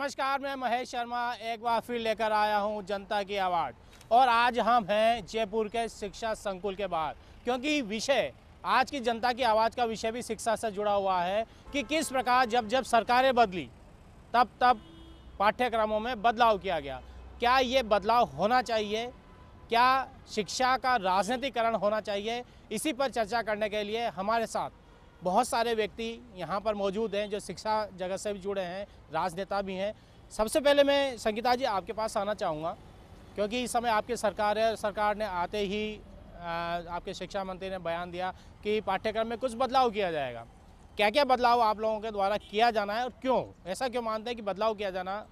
नमस्कार, मैं महेश शर्मा एक बार फिर लेकर आया हूं जनता की आवाज़। और आज हम हैं जयपुर के शिक्षा संकुल के बाहर, क्योंकि विषय आज की जनता की आवाज़ का विषय भी शिक्षा से जुड़ा हुआ है कि किस प्रकार जब जब सरकारें बदली तब पाठ्यक्रमों में बदलाव किया गया। क्या ये बदलाव होना चाहिए? क्या शिक्षा का राजनीतिकरण होना चाहिए? इसी पर चर्चा करने के लिए हमारे साथ बहुत सारे व्यक्ति यहाँ पर मौजूद हैं जो शिक्षा जगत से भी जुड़े हैं, राजनेता भी हैं। सबसे पहले मैं संगीता जी आपके पास आना चाहूँगा, क्योंकि इस समय आपकी सरकार है। सरकार ने आते ही आपके शिक्षा मंत्री ने बयान दिया कि पाठ्यक्रम में कुछ बदलाव किया जाएगा। क्या क्या बदलाव आप लोगों के द्वारा किया जाना है और क्यों? ऐसा क्यों मानते हैं कि बदलाव किया जाना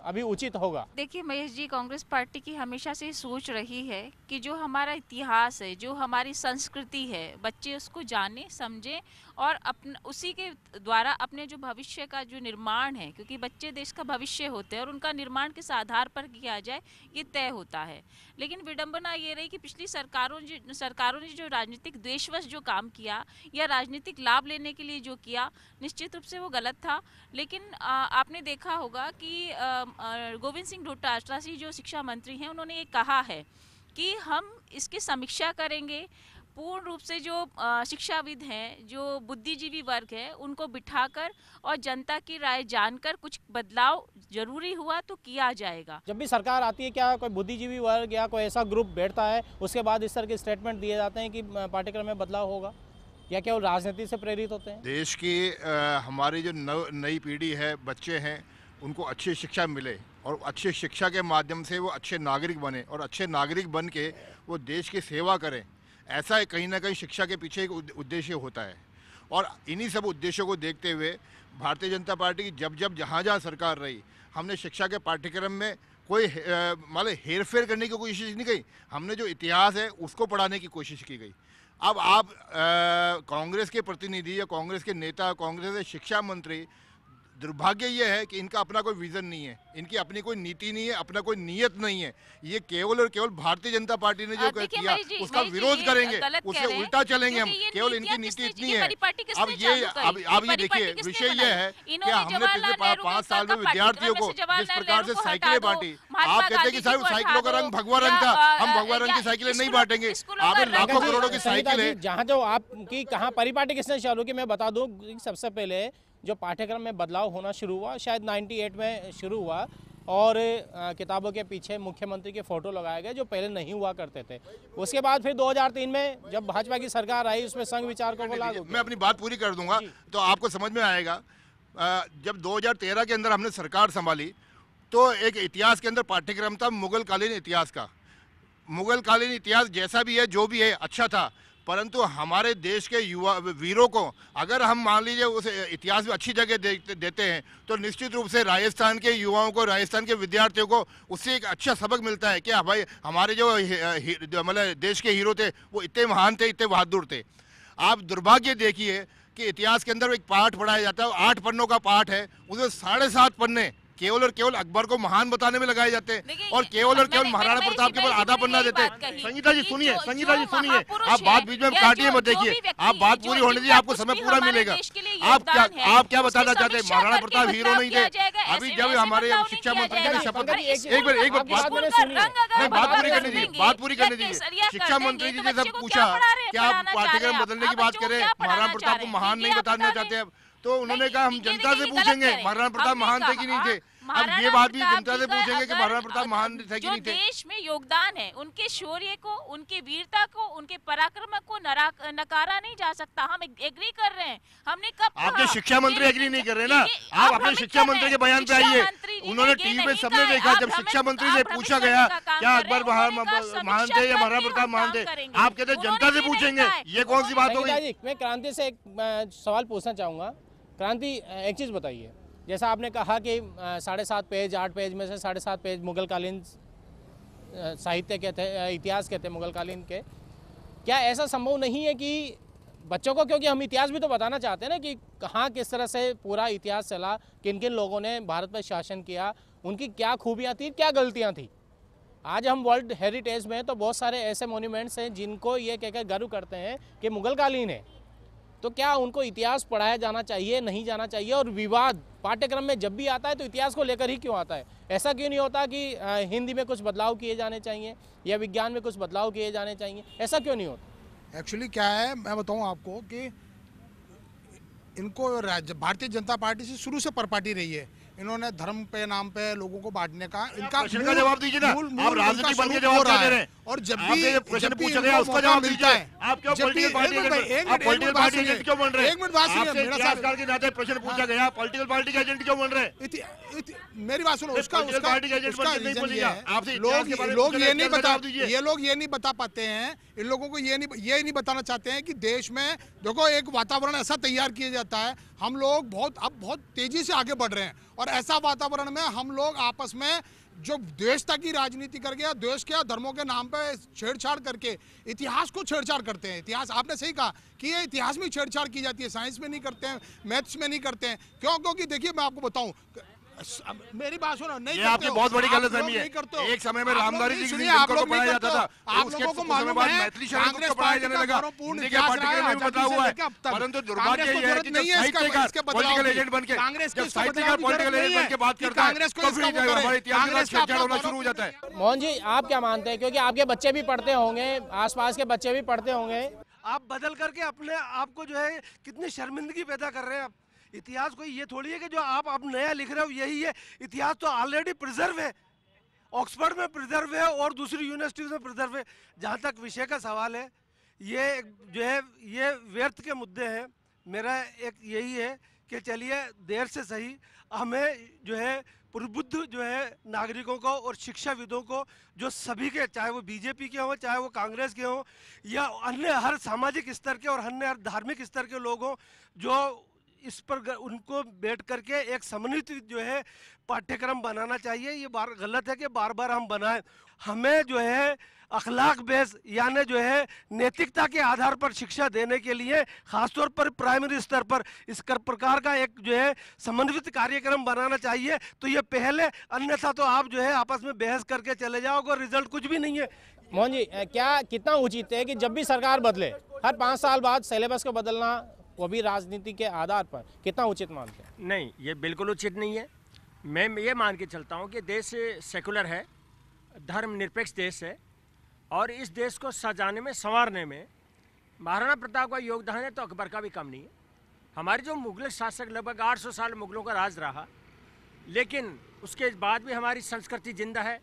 अभी उचित होगा? देखिए महेश जी, कांग्रेस पार्टी की हमेशा से सोच रही है कि जो हमारा इतिहास है, जो हमारी संस्कृति है, बच्चे उसको जाने समझें और उसी के द्वारा अपने जो भविष्य का जो निर्माण है, क्योंकि बच्चे देश का भविष्य होते हैं और उनका निर्माण किस आधार पर किया जाए ये तय होता है। लेकिन विडंबना ये रही कि पिछली सरकारों ने जो राजनीतिक द्वेषवश जो काम किया या राजनीतिक लाभ लेने के लिए जो किया, निश्चित रूप से वो गलत था। लेकिन आपने देखा होगा कि गोविंद सिंह डोटासरा जी जो शिक्षा मंत्री हैं, उन्होंने ये कहा है कि हम इसकी समीक्षा करेंगे। पूर्ण रूप से जो शिक्षाविद हैं, जो बुद्धिजीवी वर्ग है, उनको बिठाकर और जनता की राय जानकर कुछ बदलाव जरूरी हुआ तो किया जाएगा। जब भी सरकार आती है, क्या कोई बुद्धिजीवी वर्ग या कोई ऐसा ग्रुप बैठता है, उसके बाद इस तरह के स्टेटमेंट दिए जाते हैं कि पाठ्यक्रम में बदलाव होगा, या क्या वो राजनीति से प्रेरित होते हैं? देश की हमारी जो नई पीढ़ी है, बच्चे हैं, उनको अच्छी शिक्षा मिले और अच्छी शिक्षा के माध्यम से वो अच्छे नागरिक बने और अच्छे नागरिक बन के वो देश की सेवा करें। ऐसा कहीं ना कहीं शिक्षा के पीछे एक उद्देश्य होता है। और इन्हीं सब उद्देश्यों को देखते हुए भारतीय जनता पार्टी की जब जहाँ सरकार रही, हमने शिक्षा के पाठ्यक्रम में कोई मतलब हेरफेर करने की कोशिश नहीं की। हमने जो इतिहास है उसको पढ़ाने की कोशिश की गई। अब आप कांग्रेस के प्रतिनिधि या कांग्रेस के नेता, कांग्रेस के शिक्षा मंत्री, दुर्भाग्य ये है कि इनका अपना कोई विज़न नहीं है, इनकी अपनी कोई नीति नहीं है, अपना कोई नियत नहीं है। ये केवल और केवल भारतीय जनता पार्टी ने जो किया उसका विरोध करेंगे, उससे उल्टा चलेंगे हम। केवल इनकी नीति इतनी है। अब ये देखिए, विषय ये है कि हमने पिछले 5 साल में विद्यार्थियों को जिस प्रकार से साइकिलें बांटी, आप कहते हैं कि साहब साइकिलों का रंग भगवा रंग था, हम भगवा रंग की साइकिलें नहीं बांटेंगे। आपने लाखों करोड़ों की साइकिलें, जहाँ जो आपकी कहाँ परिपाटी किसने चालू की, मैं बता दूं, सबसे पहले जो पाठ्यक्रम में बदलाव होना शुरू हुआ शायद 98 में शुरू हुआ, और किताबों के पीछे मुख्यमंत्री के फ़ोटो लगाए गए जो पहले नहीं हुआ करते थे। उसके बाद फिर 2003 में जब भाजपा की सरकार आई, उसमें संघ विचारकों को लागू। मैं अपनी बात पूरी कर दूंगा तो आपको समझ में आएगा। जब 2013 के अंदर हमने सरकार संभाली तो एक इतिहास के अंदर पाठ्यक्रम था मुगलकालीन इतिहास का। मुगलकालीन इतिहास जैसा भी है, जो भी है, अच्छा था, परंतु हमारे देश के युवा वीरों को अगर हम मान लीजिए उस इतिहास में अच्छी जगह देते हैं तो निश्चित रूप से राजस्थान के युवाओं को, राजस्थान के विद्यार्थियों को उससे एक अच्छा सबक मिलता है कि भाई हमारे जो मतलब देश के हीरो थे वो इतने महान थे, इतने बहादुर थे। आप दुर्भाग्य देखिए कि इतिहास के अंदर एक पाठ पढ़ाया जाता है, 8 पन्नों का पाठ है, उसमें 7.5 पन्ने केवल और केवल अकबर को महान बताने में लगाए जाते हैं और केवल महाराणा प्रताप के ऊपर आधा पन्ना देते हैं। संगीता जी सुनिए, संगीता जी सुनिए, आप बात बीच में काटिए मत, देखिए आप बात पूरी होने दीजिए, आपको समय पूरा मिलेगा। आप क्या बताना चाहते हैं? महाराणा प्रताप हीरो नहीं थे? अभी जब हमारे शिक्षा मंत्री ने शपथ, एक बार बात पूरी करने दीजिए। शिक्षा मंत्री जी ने सब पूछा कि आप पाठ्यक्रम बदलने की बात करें, महाराणा प्रताप को महान नहीं बताना चाहते हैं, तो उन्होंने कहा हम जनता से पूछेंगे महाराणा प्रताप महान थे कि नहीं थे। अब ये बात भी जनता से पूछेंगे कि महाराणा प्रताप महान थे कि नहीं थे। देश में योगदान है, उनके शौर्य को, उनके वीरता को, उनके पराक्रम को नकारा नहीं जा सकता। हम एग्री कर रहे हैं। हमने कब आपके शिक्षा मंत्री एग्री नहीं कर रहे ना? आप अपने शिक्षा मंत्री के बयान पे आइए। उन्होंने टीवी पे सबने देखा, जब शिक्षा मंत्री से पूछा गया क्या अकबर महान थे या महाराणा प्रताप महान थे, आप कहते जनता से पूछेंगे, ये कौन सी बात हो गई? मैं क्रांति से एक सवाल पूछना चाहूँगा। क्रांति, एक चीज़ बताइए, जैसा आपने कहा कि 7.5 पेज, 8 पेज में से 7.5 पेज मुगलकालीन साहित्य के थे, इतिहास के थे मुगलकालीन के। क्या ऐसा संभव नहीं है कि बच्चों को, क्योंकि हम इतिहास भी तो बताना चाहते हैं ना कि कहाँ किस तरह से पूरा इतिहास चला, किन किन लोगों ने भारत पर शासन किया, उनकी क्या खूबियाँ थी, क्या गलतियाँ थी। आज हम वर्ल्ड हेरिटेज में तो बहुत सारे ऐसे मोन्यूमेंट्स हैं जिनको ये कहकर गर्व करते हैं कि मुगलकालीन है। तो क्या उनको इतिहास पढ़ाया जाना चाहिए, नहीं जाना चाहिए? और विवाद पाठ्यक्रम में जब भी आता है तो इतिहास को लेकर ही क्यों आता है? ऐसा क्यों नहीं होता कि हिंदी में कुछ बदलाव किए जाने चाहिए या विज्ञान में कुछ बदलाव किए जाने चाहिए? ऐसा क्यों नहीं होता? एक्चुअली क्या है, मैं बताऊं आपको कि इनको भारतीय जनता पार्टी से शुरू से परपाटी रही है। इन्होंने धर्म पे नाम पे लोगों को बांटने का इनका प्रश्न का जवाब दीजिए ना। आप राजनीति बन के जवाब क्यों दे रहे हैं? और जब भी प्रश्न पूछा गया उसका जवाब मिलता है। आप क्यों पॉलिटिकल पार्टी एजेंट क्यों बन रहे हैं? एक मिनट बात सुनिए, मेरा इतिहासकार के नाते प्रश्न पूछा गया, पॉलिटिकल पार्टी के एजेंट क्यों बन रहे हैं? मेरी बात सुनो, उसका पार्टी के एजेंट बनके नहीं बोलिएगा। आपसे लोग ये नहीं बता पाते हैं, इन लोगों को ये नहीं बताना चाहते हैं कि देश में देखो एक वातावरण ऐसा तैयार किया जाता है, हम लोग बहुत तेजी से आगे बढ़ रहे हैं और ऐसा वातावरण में हम लोग आपस में जो द्वेषता की राजनीति करके या द्वेष के धर्मों के नाम पे छेड़छाड़ करके इतिहास को छेड़छाड़ करते हैं। इतिहास, आपने सही कहा कि ये इतिहास में छेड़छाड़ की जाती है, साइंस में नहीं करते हैं, मैथ्स में नहीं करते हैं। क्यों? क्योंकि देखिए मैं आपको बताऊं, मेरी बात सुनो, नहीं ये आपकी बहुत बड़ी गलतफहमी है। एक समय में रामधारी जी को पढ़ाया जाता था, आप लोगों को मालूम है मैथिली शब्द को पढ़ाया जाने लगा, हिंदी के पाठ्यक्रम में बदलाव हुआ है। परंतु दुर्भाग्य ये है कि जब साहित्यकार पॉलिटिकल एजेंट बनके, जब साहित्यकार पॉलिटिकल एजेंट बनके बात करता है तो फिर हमारे इतिहास का छेड़छाड़ होना शुरू हो जाता है। मोहन जी, आप क्या मानते हैं? क्योंकि आपके बच्चे भी पढ़ते होंगे, आसपास के बच्चे भी पढ़ते होंगे, आप बदल करके अपने आप को जो है कितनी शर्मिंदगी पैदा कर रहे हैं। आप इतिहास कोई ये थोड़ी है कि जो आप अब नया लिख रहे हो यही है। इतिहास तो ऑलरेडी प्रिजर्व है, ऑक्सफोर्ड में प्रिजर्व है और दूसरी यूनिवर्सिटीज में प्रिजर्व है। जहाँ तक विषय का सवाल है, ये जो है ये व्यर्थ के मुद्दे हैं। मेरा एक यही है कि चलिए देर से सही हमें जो है प्रबुद्ध जो है नागरिकों को और शिक्षाविदों को, जो सभी के, चाहे वो बीजेपी के हों, चाहे वो कांग्रेस के हों या अन्य हर सामाजिक स्तर के और अन्य हर धार्मिक स्तर के लोग हों, जो इस पर उनको बैठ करके एक समन्वित जो है पाठ्यक्रम बनाना चाहिए। ये गलत है कि बार बार हम बनाएं। हमें जो है अखलाक बेस यानी जो है नैतिकता के आधार पर शिक्षा देने के लिए खासतौर पर प्राइमरी स्तर पर इस प्रकार का एक जो है समन्वित कार्यक्रम बनाना चाहिए। तो ये पहले, अन्यथा तो आप जो है आपस में बहस करके चले जाओगे, रिजल्ट कुछ भी नहीं है। मोहन जी, क्या कितना उचित है कि जब भी सरकार बदले हर 5 साल बाद सिलेबस को बदलना, वो भी राजनीति के आधार पर, कितना उचित मानते हैं? नहीं, ये बिल्कुल उचित नहीं है। मैं ये मान के चलता हूँ कि देश सेकुलर है, धर्मनिरपेक्ष देश है और इस देश को सजाने में, संवारने में महाराणा प्रताप का योगदान है तो अकबर का भी कम नहीं है। हमारे जो मुगल शासक, लगभग 800 साल मुगलों का राज रहा, लेकिन उसके बाद भी हमारी संस्कृति जिंदा है।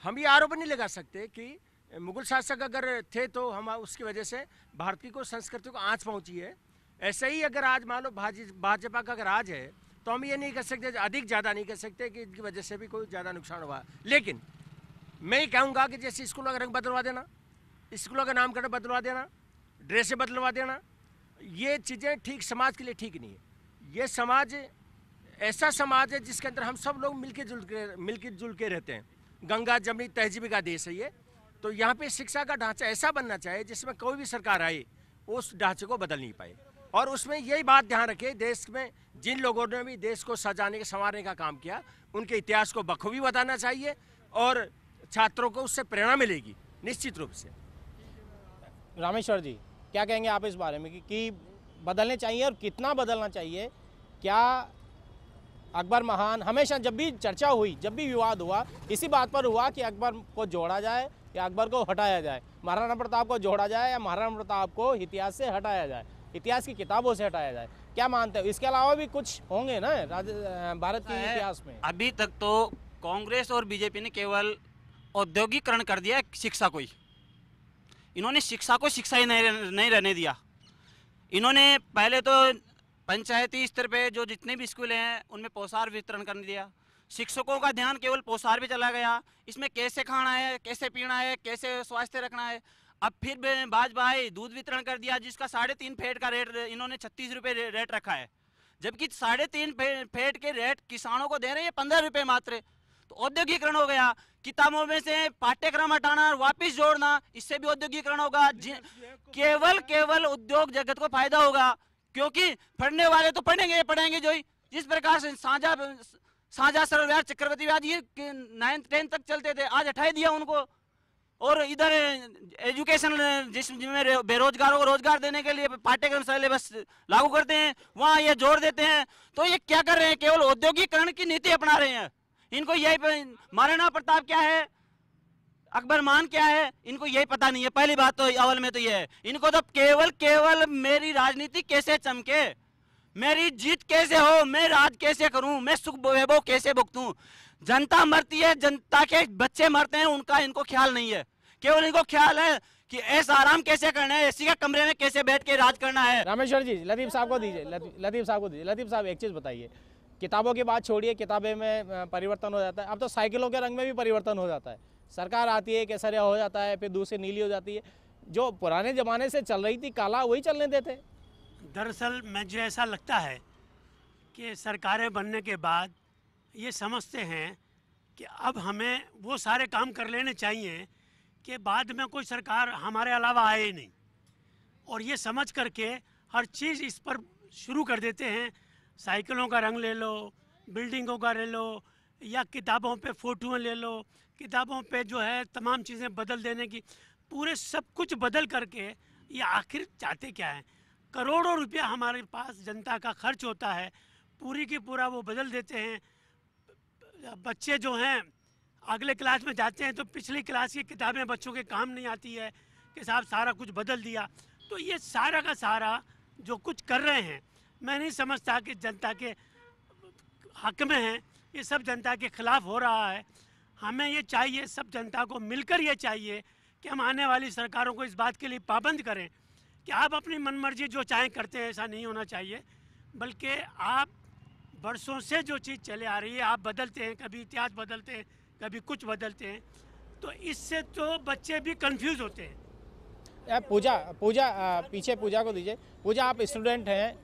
हम ये आरोप नहीं लगा सकते कि मुगल शासक अगर थे तो हम उसकी वजह से भारतीय को, संस्कृति को आँच पहुँची है। ऐसे ही अगर आज मान लो भाजपा का अगर राज है तो हम ये नहीं कर सकते, अधिक ज़्यादा नहीं कर सकते कि इनकी वजह से भी कोई ज़्यादा नुकसान हुआ। लेकिन मैं ये कहूँगा कि जैसे स्कूलों का रंग बदलवा देना, स्कूलों का नामकरण बदलवा देना, ड्रेसें बदलवा देना, ये चीज़ें ठीक समाज के लिए ठीक नहीं है। ये समाज ऐसा समाज है जिसके अंदर हम सब लोग मिलके जुल के रहते हैं। गंगा जमनी तहजीब का देश है ये। तो यहाँ पे शिक्षा का ढांचा ऐसा बनना चाहिए जिसमें कोई भी सरकार आए उस ढांचे को बदल नहीं पाए। और उसमें यही बात ध्यान रखे, देश में जिन लोगों ने भी देश को सजाने के, संवारने का काम किया, उनके इतिहास को बखूबी बताना चाहिए और छात्रों को उससे प्रेरणा मिलेगी निश्चित रूप से। रामेश्वर जी, क्या कहेंगे आप इस बारे में कि बदलने चाहिए और कितना बदलना चाहिए? क्या अकबर महान, हमेशा जब भी चर्चा हुई, जब भी विवाद हुआ, इसी बात पर हुआ कि अकबर को जोड़ा जाए या अकबर को हटाया जाए, महाराणा प्रताप को जोड़ा जाए या महाराणा प्रताप को इतिहास से हटाया जाए, इतिहास की किताबों से हटाया जाए। क्या मानते हो? इसके अलावा भी कुछ होंगे ना भारत के इतिहास में? अभी तक तो कांग्रेस और बीजेपी ने केवल औद्योगिकरण कर दिया शिक्षा को ही। इन्होंने शिक्षा को शिक्षा ही नहीं रहने दिया। इन्होंने पहले तो पंचायती स्तर पे जो जितने भी स्कूल हैं उनमें पोषाहार वितरण कर दिया। शिक्षकों का ध्यान केवल पोषाहार पे चला गया, इसमें कैसे खाना है, कैसे पीना है, कैसे स्वास्थ्य रखना है। अब फिर भाई दूध वितरण कर दिया जिसका 3.5 फेट का रेट इन्होंने 36 रुपये रेट रखा है, जबकि 3.5 फेट के रेट किसानों को दे रहे हैं 15 रुपये मात्र। तो औद्योगिकरण हो गया। किताबों में से पाठ्यक्रम हटाना और वापिस जोड़ना, इससे भी औद्योगिकरण होगा। केवल उद्योग जगत को फायदा होगा, क्योंकि पढ़ने वाले तो पढ़ेंगे जो ही। जिस प्रकार से साझा सरल ब्याज, चक्रवृद्धि ब्याज ये 9th 10th तक चलते थे, आज हटाई दिया उनको। और इधर एजुकेशन जिसमें बेरोजगारों को रोजगार देने के लिए पाठ्यक्रम सिलेबस लागू करते हैं, वहाँ ये जोर देते हैं। तो ये क्या कर रहे हैं? केवल औद्योगिकरण की नीति अपना रहे हैं। इनको यही महाराणा प्रताप क्या है, अकबर मान क्या है, इनको यही पता नहीं है। पहली बात तो अव्वल में तो ये है, इनको तो केवल मेरी राजनीति कैसे चमके, मेरी जीत कैसे हो, मैं राज कैसे करूं, मैं सुख वैभव कैसे भुगतूं। जनता मरती है, जनता के बच्चे मरते हैं, उनका इनको ख्याल नहीं है। केवल इनको ख्याल है कि ऐसा आराम कैसे करना है, एसी का कमरे में कैसे बैठ के राज करना है। रामेश्वर जी, लतीफ साहब को दीजिए, लतीफ साहब को दीजिए। लतीफ साहब, एक चीज़ बताइए, किताबों की बात छोड़िए, किताबें में परिवर्तन हो जाता है, अब तो साइकिलों के रंग में भी परिवर्तन हो जाता है। सरकार आती है, केसरिया हो जाता है, फिर दूसरी नीली हो जाती है। जो पुराने ज़माने से चल रही थी काला, वही चलने देते। दरअसल मुझे ऐसा लगता है कि सरकारें बनने के बाद ये समझते हैं कि अब हमें वो सारे काम कर लेने चाहिए कि बाद में कोई सरकार हमारे अलावा आए ही नहीं, और ये समझ करके हर चीज़ इस पर शुरू कर देते हैं। साइकिलों का रंग ले लो, बिल्डिंगों का ले लो, या किताबों पे फ़ोटोएं ले लो, किताबों पे जो है तमाम चीज़ें बदल देने की, पूरे सब कुछ बदल करके ये आखिर चाहते क्या हैं? करोड़ों रुपया हमारे पास जनता का खर्च होता है, पूरी की पूरा वो बदल देते हैं। बच्चे जो हैं अगले क्लास में जाते हैं तो पिछली क्लास की किताबें बच्चों के काम नहीं आती है कि साहब सारा कुछ बदल दिया। तो ये सारा का सारा जो कुछ कर रहे हैं, मैं नहीं समझता कि जनता के हक में है, ये सब जनता के खिलाफ हो रहा है। हमें ये चाहिए, सब जनता को मिलकर ये चाहिए कि हम आने वाली सरकारों को इस बात के लिए पाबंद करें कि आप अपनी मनमर्जी जो चाहें करते हैं, ऐसा नहीं होना चाहिए। बल्कि आप बरसों से जो चीज़ चले आ रही है आप बदलते हैं, कभी इतिहास बदलते हैं, कभी कुछ बदलते हैं, तो इससे तो बच्चे भी कंफ्यूज होते हैं। पूजा पीछे पूजा को दीजिए। पूजा, आप स्टूडेंट हैं,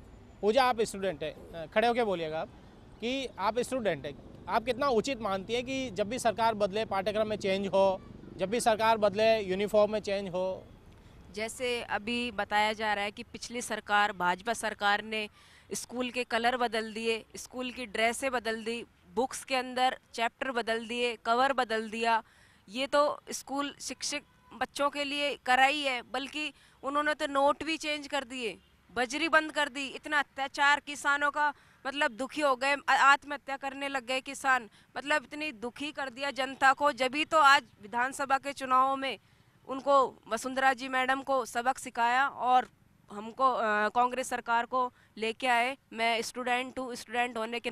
पूजा आप स्टूडेंट हैं, खड़े होके बोलिएगा आप कि आप स्टूडेंट हैं। आप कितना उचित मानती है कि जब भी सरकार बदले पाठ्यक्रम में चेंज हो, जब भी सरकार बदले यूनिफॉर्म में चेंज हो? जैसे अभी बताया जा रहा है कि पिछली सरकार, भाजपा सरकार ने स्कूल के कलर बदल दिए, स्कूल की ड्रेसें बदल दी, बुक्स के अंदर चैप्टर बदल दिए, कवर बदल दिया। ये तो स्कूल शिक्षक बच्चों के लिए करा ही है, बल्कि उन्होंने तो नोट भी चेंज कर दिए, बजरी बंद कर दी। इतना अत्याचार किसानों का, मतलब दुखी हो गए, आत्महत्या करने लग गए किसान, मतलब इतनी दुखी कर दिया जनता को। जब भी तो आज विधानसभा के चुनावों में उनको वसुंधरा जी मैडम को सबक सिखाया और हमको कांग्रेस सरकार को लेके आए। मैं स्टूडेंट हूँ, स्टूडेंट होने के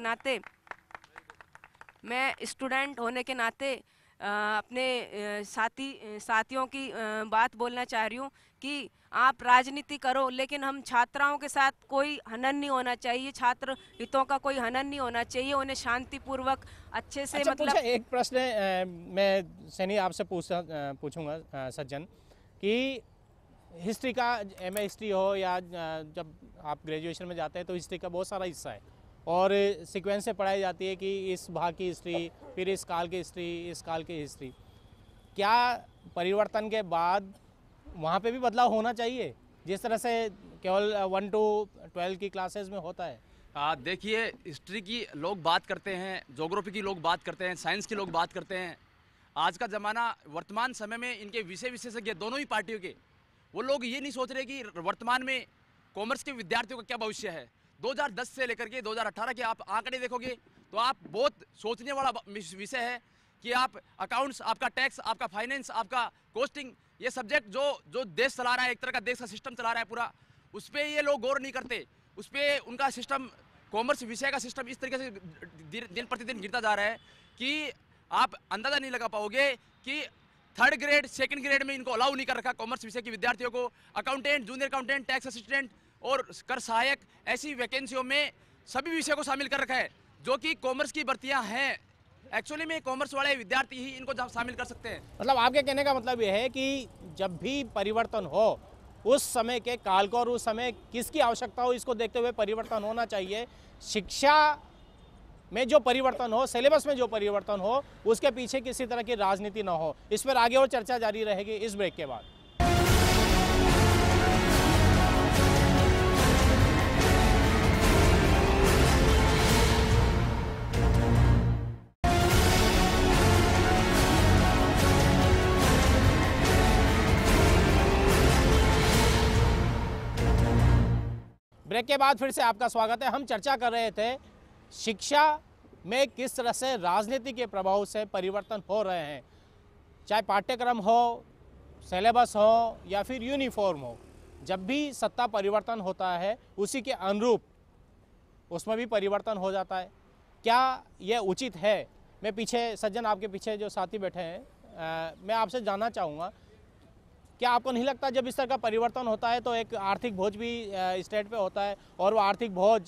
नाते अपने साथियों की बात बोलना चाह रही हूँ कि आप राजनीति करो, लेकिन हम छात्राओं के साथ कोई हनन नहीं होना चाहिए, छात्र हितों का कोई हनन नहीं होना चाहिए, उन्हें शांतिपूर्वक अच्छे से। अच्छा, मतलब एक प्रश्न मैं सैनी आपसे पूछूंगा सज्जन, कि हिस्ट्री का, MA हिस्ट्री हो या जब आप ग्रेजुएशन में जाते हैं तो हिस्ट्री का बहुत सारा हिस्सा है और सीक्वेंस से पढ़ाई जाती है कि इस भाग की हिस्ट्री, फिर इस काल की हिस्ट्री, इस काल की हिस्ट्री। क्या परिवर्तन के बाद वहाँ पे भी बदलाव होना चाहिए जिस तरह से केवल 1 to 12 की क्लासेस में होता है? देखिए, हिस्ट्री की लोग बात करते हैं, ज्योग्राफी की लोग बात करते हैं, साइंस की लोग बात करते हैं। आज का ज़माना, वर्तमान समय में इनके विशेषज्ञ दोनों ही पार्टियों के, वो लोग ये नहीं सोच रहे कि वर्तमान में कॉमर्स के विद्यार्थियों का क्या भविष्य है। 2010 से लेकर के 2018 के आप आंकड़े देखोगे तो आप बहुत सोचने वाला विषय है कि आप अकाउंट्स, आपका टैक्स, आपका फाइनेंस, आपका कॉस्टिंग, ये सब्जेक्ट जो देश चला रहा है, एक तरह का देश का सिस्टम चला रहा है पूरा, उस पर ये लोग गौर नहीं करते। उस पर उनका सिस्टम, कॉमर्स विषय का सिस्टम इस तरीके से दिन प्रतिदिन गिरता जा रहा है कि आप अंदाज़ा नहीं लगा पाओगे कि 3rd ग्रेड 2nd ग्रेड में इनको अलाउ नहीं कर रखा कॉमर्स विषय के विद्यार्थियों को। Accountant, junior accountant, tax assistant और कर सहायक, ऐसी वैकेंसियों में सभी विषय को शामिल कर रखा है जो कि कॉमर्स की भर्तियां हैं। एक्चुअली में कॉमर्स वाले विद्यार्थी ही इनको शामिल कर सकते हैं। मतलब आपके कहने का मतलब यह है कि जब भी परिवर्तन हो, उस समय के काल को और उस समय किसकी आवश्यकता हो, इसको देखते हुए परिवर्तन होना चाहिए। शिक्षा में जो परिवर्तन हो, सिलेबस में जो परिवर्तन हो, उसके पीछे किसी तरह की राजनीति ना हो। इस पर आगे और चर्चा जारी रहेगी इस ब्रेक के बाद। ब्रेक के बाद फिर से आपका स्वागत है। हम चर्चा कर रहे थे शिक्षा में किस तरह से राजनीति के प्रभाव से परिवर्तन हो रहे हैं, चाहे पाठ्यक्रम हो, सिलेबस हो या फिर यूनिफॉर्म हो। जब भी सत्ता परिवर्तन होता है उसी के अनुरूप उसमें भी परिवर्तन हो जाता है। क्या यह उचित है? मैं पीछे सज्जन आपके पीछे जो साथी बैठे हैं, मैं आपसे जानना चाहूँगा, क्या आपको नहीं लगता जब इस तरह का परिवर्तन होता है तो एक आर्थिक बोझ भी स्टेट पे होता है और वो आर्थिक बोझ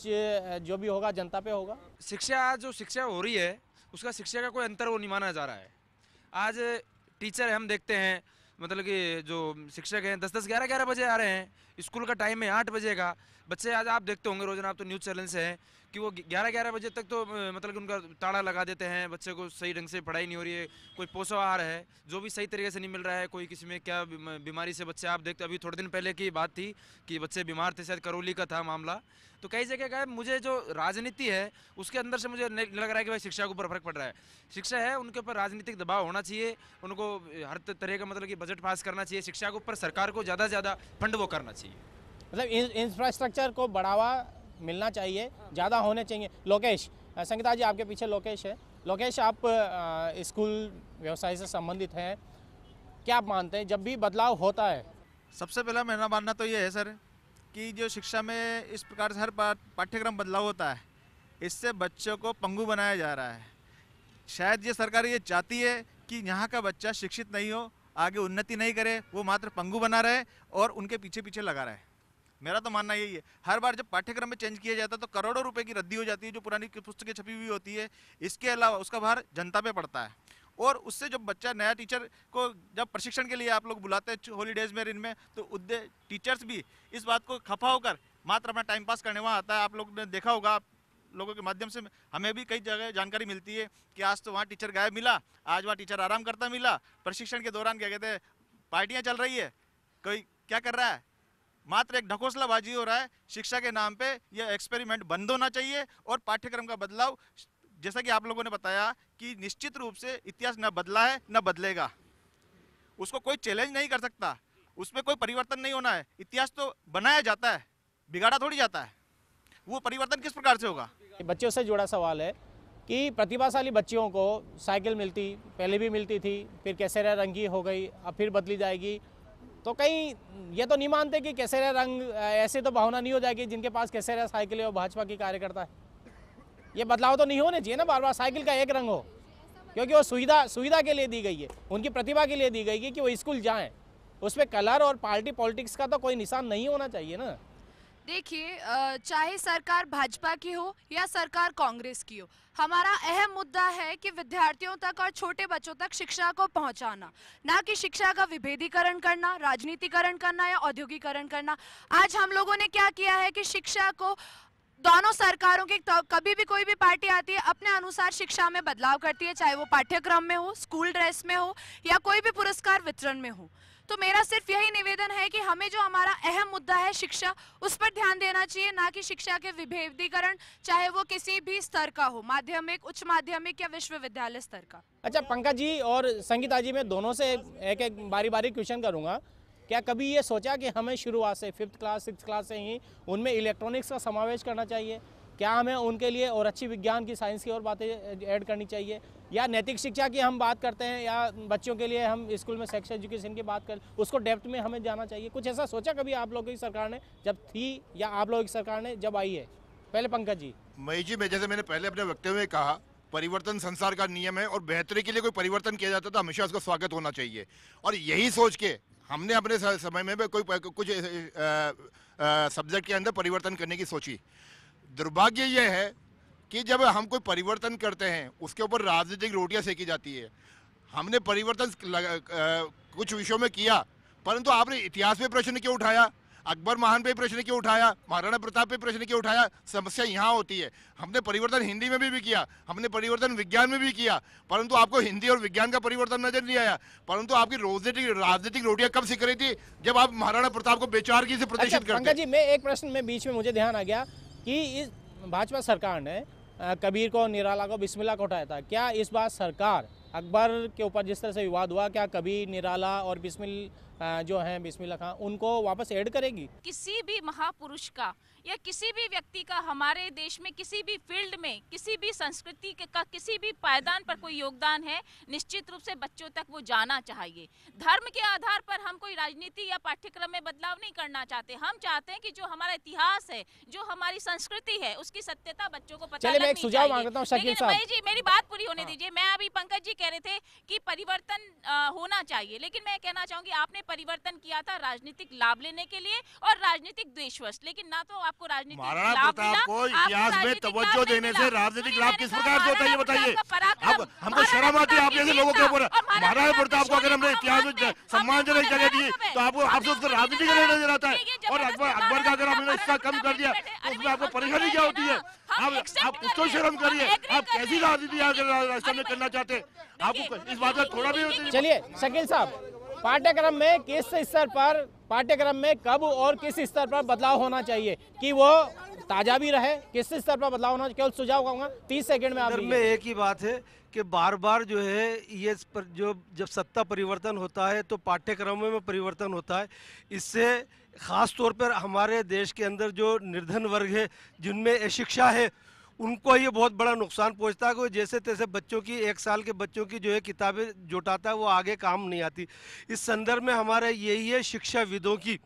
जो भी होगा जनता पे होगा? जो शिक्षा हो रही है उसका शिक्षा का कोई अंतर वो नहीं माना जा रहा है। आज टीचर हम देखते हैं, मतलब कि जो शिक्षक हैं 10-10, 11-11 बजे आ रहे हैं। स्कूल का टाइम है 8 बजे का। बच्चे आज आप देखते होंगे रोजाना, आप तो न्यूज़ चैनल से हैं कि वो 11-11 बजे तक तो मतलब कि उनका ताला लगा देते हैं। बच्चे को सही ढंग से पढ़ाई नहीं हो रही है, कोई पोषाहार है जो भी सही तरीके से नहीं मिल रहा है, कोई किसी में क्या बीमारी से बच्चे, आप देखते अभी थोड़े दिन पहले की बात थी कि बच्चे बीमार थे, शायद करौली का था मामला। तो कई जगह का मुझे जो राजनीति है उसके अंदर से मुझे लग रहा है कि भाई शिक्षा के ऊपर फर्क पड़ रहा है। शिक्षा है उनके ऊपर राजनीतिक दबाव होना चाहिए, उनको हर तरह का मतलब कि बजट पास करना चाहिए। शिक्षा के ऊपर सरकार को ज़्यादा से ज़्यादा फंड वो करना चाहिए, मतलब इंफ्रास्ट्रक्चर को बढ़ावा मिलना चाहिए, ज़्यादा होने चाहिए। लोकेश, संगीता जी आपके पीछे लोकेश है। लोकेश, आप स्कूल व्यवसाय से संबंधित हैं, क्या आप मानते हैं जब भी बदलाव होता है? सबसे पहला मेरा मानना तो ये है सर कि जो शिक्षा में इस प्रकार से हर पाठ्यक्रम बदलाव होता है, इससे बच्चों को पंगु बनाया जा रहा है। शायद ये सरकार ये चाहती है कि यहाँ का बच्चा शिक्षित नहीं हो, आगे उन्नति नहीं करे, वो मात्र पंगु बना रहे और उनके पीछे पीछे लगा रहे। मेरा तो मानना यही है। हर बार जब पाठ्यक्रम में चेंज किया जाता है तो करोड़ों रुपए की रद्दी हो जाती है जो पुरानी पुस्तकें छपी हुई होती है। इसके अलावा उसका भार जनता पे पड़ता है और उससे जब बच्चा नया टीचर को जब प्रशिक्षण के लिए आप लोग बुलाते हैं हॉलीडेज में, इनमें, तो टीचर्स भी इस बात को खफा होकर मात्र अपना टाइम पास करने वहाँ आता है। आप लोग ने देखा होगा, आप लोगों के माध्यम से हमें भी कई जगह जानकारी मिलती है कि आज तो वहाँ टीचर गायब मिला, आज वहाँ टीचर आराम करता मिला। प्रशिक्षण के दौरान क्या कहते हैं, पार्टियाँ चल रही है, कोई क्या कर रहा है, मात्र एक ढकोसलाबाजी हो रहा है। शिक्षा के नाम पे यह एक्सपेरिमेंट बंद होना चाहिए और पाठ्यक्रम का बदलाव, जैसा कि आप लोगों ने बताया कि निश्चित रूप से इतिहास न बदला है न बदलेगा, उसको कोई चैलेंज नहीं कर सकता, उसमें कोई परिवर्तन नहीं होना है। इतिहास तो बनाया जाता है, बिगाड़ा थोड़ी जाता है। वो परिवर्तन किस प्रकार से होगा? बच्चों से जुड़ा सवाल है कि प्रतिभाशाली बच्चियों को साइकिल मिलती, पहले भी मिलती थी, फिर केसरिया रंग की हो गई, अब फिर बदली जाएगी। तो कहीं ये तो नहीं मानते कि केसरिया रंग ऐसे तो भावना नहीं हो जाएगी जिनके पास केसरिया साइकिल है और भाजपा की कार्यकर्ता है। ये बदलाव तो नहीं होने चाहिए ना, बार बार साइकिल का एक रंग हो, क्योंकि वो सुविधा के लिए दी गई है, उनकी प्रतिभा के लिए दी गई है कि वो स्कूल जाएं। उसमें कलर और पार्टी पॉलिटिक्स का तो कोई निशान नहीं होना चाहिए ना। देखिए, चाहे सरकार भाजपा की हो या सरकार कांग्रेस की हो, हमारा अहम मुद्दा है कि विद्यार्थियों तक और छोटे बच्चों तक शिक्षा को पहुंचाना, ना कि शिक्षा का विभेदीकरण करना, राजनीतिकरण करना या औद्योगिकरण करना। आज हम लोगों ने क्या किया है कि शिक्षा को दोनों सरकारों के, कभी भी कोई भी पार्टी आती है अपने अनुसार शिक्षा में बदलाव करती है, चाहे वो पाठ्यक्रम में हो, स्कूल ड्रेस में हो या कोई भी पुरस्कार वितरण में हो। तो मेरा सिर्फ यही निवेदन है कि हमें जो हमारा अहम मुद्दा है शिक्षा, उस पर ध्यान देना चाहिए, ना कि शिक्षा के विभेदीकरण, चाहे वो किसी भी स्तर का हो, माध्यमिक, उच्च माध्यमिक या विश्वविद्यालय स्तर का। अच्छा, पंकज जी और संगीता जी, मैं दोनों से एक एक बारी बारी क्वेश्चन करूंगा। क्या कभी ये सोचा कि हमें शुरुआत से 5th क्लास 6th क्लास से ही उनमें इलेक्ट्रॉनिक्स का समावेश करना चाहिए? क्या हमें उनके लिए और अच्छी विज्ञान की, साइंस की और बातें ऐड करनी चाहिए? या नैतिक शिक्षा की हम बात करते हैं, या बच्चों के लिए हम स्कूल में सेक्स एजुकेशन की बात कर, उसको डेप्थ में हमें जाना चाहिए? कुछ ऐसा सोचा कभी आप लोगों की सरकार ने जब थी या आप लोगों की सरकार ने जब आई है? पहले पंकज जी। मई जी, मैं जैसे मैंने पहले अपने वक्तव्य में कहा, परिवर्तन संसार का नियम है और बेहतरी के लिए कोई परिवर्तन किया जाता है तो हमेशा उसका स्वागत होना चाहिए। और यही सोच के हमने अपने समय में भी कुछ सब्जेक्ट के अंदर परिवर्तन करने की सोची। दुर्भाग्य यह है कि जब हम कोई परिवर्तन करते हैं उसके ऊपर राजनीतिक रोटियां सेकी जाती है। हमने परिवर्तन कुछ विषयों में किया, परंतु आपने इतिहास पे प्रश्न क्यों उठाया, अकबर महान पे प्रश्न क्यों उठाया, महाराणा प्रताप पे प्रश्न क्यों उठाया? समस्या यहाँ होती है। हमने परिवर्तन हिंदी में भी किया, हमने परिवर्तन विज्ञान में भी किया, परंतु आपको हिंदी और विज्ञान का परिवर्तन नजर नहीं आया। परंतु आपकी राजनीतिक रोटियां कब सीख रही थी? जब आप महाराणा प्रताप को बेचारगी से प्रतिष्ठित करते। पंकज जी, मैं एक प्रश्न में बीच में मुझे ध्यान आ गया कि इस भाजपा सरकार ने कबीर को, निराला को, बिस्मिल्लाह को उठाया था। क्या इस बार सरकार अकबर के ऊपर जिस तरह से विवाद हुआ, क्या कबीर, निराला और जो हैं बिस्मिल्लाह खां, उनको वापस ऐड करेगी? किसी भी महापुरुष का या किसी भी व्यक्ति का हमारे देश में किसी भी फील्ड में, किसी भी संस्कृति का किसी भी पायदान पर कोई योगदान है, निश्चित रूप से बच्चों तक वो जाना चाहिए। धर्म के आधार पर हम कोई राजनीति या पाठ्यक्रम में बदलाव नहीं करना चाहते। हम चाहते हैं कि जो हमारा इतिहास है, जो हमारी संस्कृति है, उसकी सत्यता बच्चों को पता लगनी चाहिए। मैं एक सुझाव मांगता हूं शकील साहब। लेकिन जी मेरी बात पूरी होने दीजिए। मैं अभी पंकज जी कह रहे थे कि परिवर्तन होना चाहिए, लेकिन मैं कहना चाहूंगी आपने परिवर्तन किया था राजनीतिक लाभ लेने के लिए और राजनीतिक द्वेषवश, लेकिन ना तो आपको राजनीतिक महाराणा प्रताप को इतिहास में तवज्जो देने से राजनीतिक लाभ किस प्रकार से होता है ये बताइए। अब हमको शर्म आती है आप जैसे लोगों के ऊपर। महाराणा प्रताप को अगर हमने इतिहास में सम्मानजनक जगह दी तो आपको आपसे उसको राजनीति करने नजर आता है, और अकबर का अगर आपने हिस्सा कम कर दिया तो उसमें आपको परेशानी क्या होती है? आप कुछ तो शर्म करिए। आप कैसी राजनीति राष्ट्र में करना चाहते हैं? आपको इस बात का थोड़ा भी। चलिए शकील साहब, पाठ्यक्रम में किस स्तर पर, पाठ्यक्रम में कब और किस स्तर पर बदलाव होना चाहिए कि वो ताजा भी रहे? किस स्तर पर बदलाव होना चाहिए? केवल सुझाव कहूँगा, 30 सेकंड में आप। में एक ही बात है कि बार बार जो है ये जो जब सत्ता परिवर्तन होता है तो पाठ्यक्रमों में परिवर्तन होता है। इससे ख़ास तौर पर हमारे देश के अंदर जो निर्धन वर्ग है, जिनमें शिक्षा है, उनको ये बहुत बड़ा नुकसान पहुंचता है कि जैसे तैसे बच्चों की 1 साल के बच्चों की जो है किताबें जुटाता है, वो आगे काम नहीं आती। इस संदर्भ में हमारा यही है, शिक्षाविदों की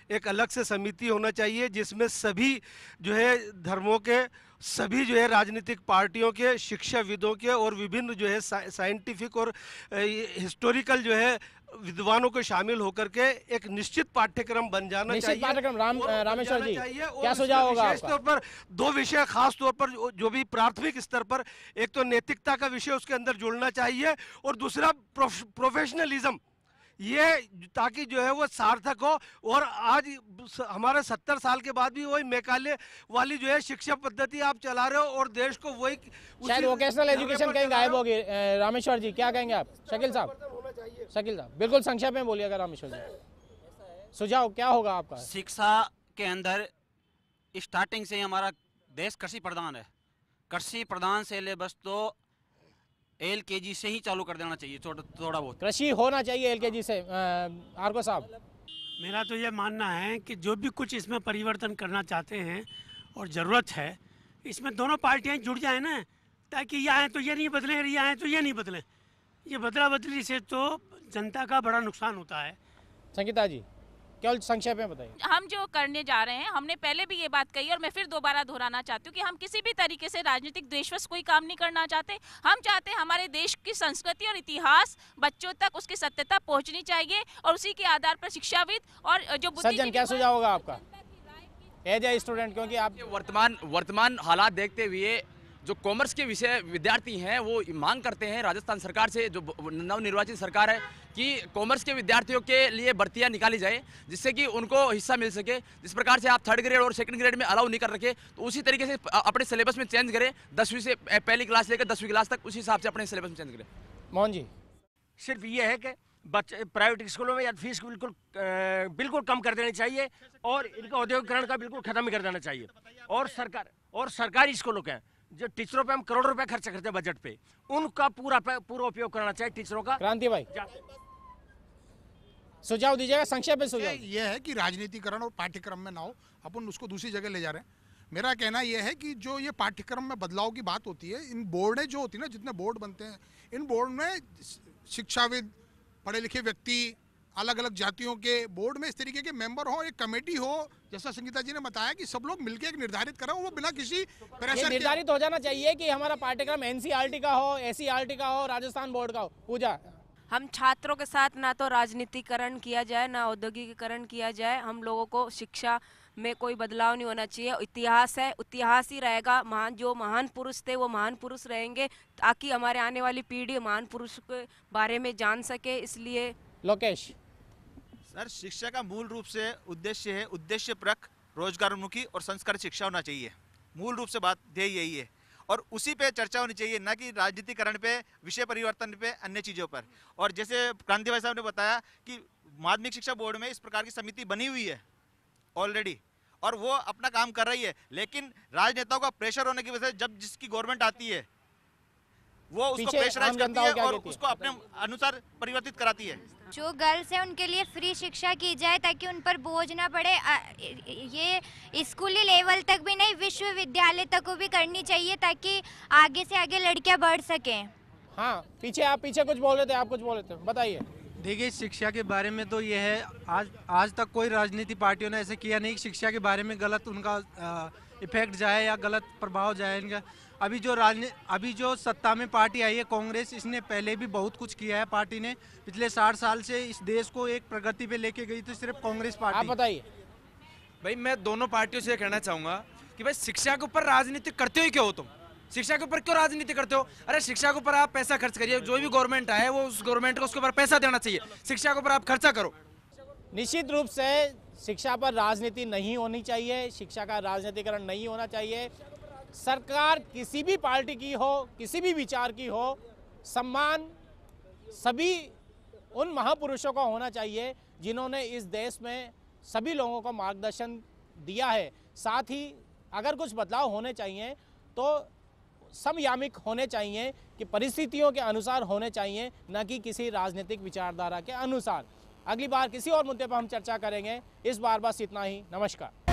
एक अलग से समिति होना चाहिए जिसमें सभी जो है धर्मों के, सभी जो है राजनीतिक पार्टियों के, शिक्षाविदों के और विभिन्न जो है साइंटिफिक और हिस्टोरिकल जो है विद्वानों को शामिल होकर के एक निश्चित पाठ्यक्रम बन जाना चाहिए। पाठ्यक्रम रामेश्वर जी, क्या सुझाव होगा विशेष तौर पर 2 विषय खास तौर पर जो भी प्राथमिक स्तर पर, एक तो नैतिकता का विषय उसके अंदर जुड़ना चाहिए और दूसरा प्रोफेशनलिज्म, ये ताकि जो है वो सार्थक हो। और आज हमारे 70 साल के बाद भी वही मेकाले वाली जो है शिक्षा पद्धति आप चला रहे हो और देश को वही शायद वोकेशनल एजुकेशन कहीं गायब होगी। रामेश्वर जी क्या कहेंगे आप? शकील साहब बिल्कुल संक्षेप में बोलिएगा। रामेश्वर जी सुझाव क्या होगा आपका? शिक्षा के अंदर स्टार्टिंग से ही हमारा देश कृषि प्रधान है। कृषि प्रधान से ले बस तो LKG से ही चालू कर देना चाहिए, थोड़ा बहुत कृषि होना चाहिए LKG से। आरको साहब, मेरा तो ये मानना है कि जो भी कुछ इसमें परिवर्तन करना चाहते हैं और ज़रूरत है, इसमें दोनों पार्टियां जुड़ जाएं ना, ताकि ये आए तो ये नहीं बदलें, ये आए तो ये नहीं बदलें। ये बदला बदली से तो जनता का बड़ा नुकसान होता है। संगीता जी केवल संक्षेप में बताइए। हम जो करने जा रहे हैं, हमने पहले भी ये बात कही और मैं फिर दोबारा दोहराना चाहती हूँ कि हम किसी भी तरीके से राजनीतिक द्वेषवश कोई काम नहीं करना चाहते। हम चाहते हैं हमारे देश की संस्कृति और इतिहास बच्चों तक उसकी सत्यता पहुँचनी चाहिए और उसी के आधार पर शिक्षाविद और जो सज्जन क्या सुझाव होगा आपका एज ए स्टूडेंट? क्योंकि आप वर्तमान हालात देखते हुए जो कॉमर्स के विषय विद्यार्थी हैं वो मांग करते हैं राजस्थान सरकार से, जो नवनिर्वाचित सरकार है, कि कॉमर्स के विद्यार्थियों के लिए भर्तियां निकाली जाए जिससे कि उनको हिस्सा मिल सके। जिस प्रकार से आप 3rd ग्रेड और 2nd ग्रेड में अलाउ नहीं कर रखे, तो उसी तरीके से अपने सिलेबस में चेंज करें। 10वीं से पहली क्लास लेकर 10वीं क्लास तक उसी हिसाब से अपने सिलेबस में चेंज करें। मोहन जी, सिर्फ ये है कि बच्चे प्राइवेट स्कूलों में या फीस बिल्कुल कम कर देनी चाहिए और इनका औद्योगिकरण का बिल्कुल खत्म कर देना चाहिए। और सरकारी स्कूलों के जो टीचरों पे हम करोड़ों रुपए खर्च करते हैं बजट पे, उनका पूरा उपयोग करना चाहिए टीचरों का। क्रांति भाई सुझाव दीजिएगा, संक्षेप में सुझाव। ये है कि राजनीतिकरण और पाठ्यक्रम में ना हो, अपन उसको दूसरी जगह ले जा रहे हैं। मेरा कहना यह है कि जो ये पाठ्यक्रम में बदलाव की बात होती है, इन बोर्डें जो होती है ना, जितने बोर्ड बनते हैं, इन बोर्ड में शिक्षाविद, पढ़े लिखे व्यक्ति, अलग अलग जातियों के बोर्ड में इस तरीके के मेंबर हो, एक कमेटी हो, जैसा संगीता जी ने बताया कि सब लोग मिलकर एक निर्धारित करें, वो बिना किसी प्रेशर निर्धारित हो जाना चाहिए कि हमारा पाठ्यक्रम NCERT का हो, SCERT का हो, राजस्थान बोर्ड का हो। पूजा, हम छात्रों के साथ ना तो राजनीतिकरण किया जाए ना औद्योगिकीकरण किया जाए। हम लोगों को शिक्षा में कोई बदलाव नहीं होना चाहिए। इतिहास है, इतिहास ही रहेगा। जो महान पुरुष थे वो महान पुरुष रहेंगे, ताकि हमारे आने वाली पीढ़ी महान पुरुष के बारे में जान सके। इसलिए लोकेश सर, शिक्षा का मूल रूप से उद्देश्य है उद्देश्यपरक, रोजगारोन्मुखी और संस्कारी शिक्षा होना चाहिए। मूल रूप से बात ध्येय यही है और उसी पे चर्चा होनी चाहिए, ना कि राजनीतिकरण पे, विषय परिवर्तन पे, अन्य चीज़ों पर। और जैसे क्रांति भाई साहब ने बताया कि माध्यमिक शिक्षा बोर्ड में इस प्रकार की समिति बनी हुई है ऑलरेडी और वो अपना काम कर रही है, लेकिन राजनेताओं का प्रेशर होने की वजह से जब जिसकी गवर्नमेंट आती है वो उसको प्रेशराइज करती है और उसको अपने अनुसार परिवर्तित कराती है। जो गर्ल्स हैं उनके लिए फ्री शिक्षा की जाए ताकि उन पर बोझ ना पड़े। ये स्कूली लेवल तक भी नहीं, विश्वविद्यालय तक भी करनी चाहिए ताकि आगे से आगे लड़कियां बढ़ सकें। हाँ, पीछे आप कुछ बोल रहे थे, आप कुछ बोल रहे थे, बताइए। देखिए, शिक्षा के बारे में तो ये है, आज तक कोई राजनीति पार्टियों ने ऐसे किया नहीं कि शिक्षा के बारे में गलत उनका इफेक्ट जाए या गलत प्रभाव जाए इनका। अभी जो सत्ता में पार्टी आई है कांग्रेस, इसने पहले भी बहुत कुछ किया है। पार्टी ने पिछले 60 साल से इस देश को एक प्रगति पे लेके गई, तो सिर्फ कांग्रेस पार्टी। आप बताइए। भाई मैं दोनों पार्टियों से कहना चाहूँगा कि भाई शिक्षा के ऊपर राजनीति करते हो क्यों हो तुम? शिक्षा के ऊपर क्यों राजनीति करते हो? अरे शिक्षा के ऊपर आप पैसा खर्च करिए, जो भी गवर्नमेंट आए वो उस गवर्नमेंट को उसके ऊपर पैसा देना चाहिए, शिक्षा के ऊपर आप खर्चा करो। निश्चित रूप से शिक्षा पर राजनीति नहीं होनी चाहिए, शिक्षा का राजनीतिकरण नहीं होना चाहिए। सरकार किसी भी पार्टी की हो, किसी भी विचार की हो, सम्मान सभी उन महापुरुषों को होना चाहिए जिन्होंने इस देश में सभी लोगों को मार्गदर्शन दिया है। साथ ही अगर कुछ बदलाव होने चाहिए तो समयामिक होने चाहिए, कि परिस्थितियों के अनुसार होने चाहिए, न कि किसी राजनीतिक विचारधारा के अनुसार। अगली बार किसी और मुद्दे पर हम चर्चा करेंगे। इस बार बस इतना ही। नमस्कार।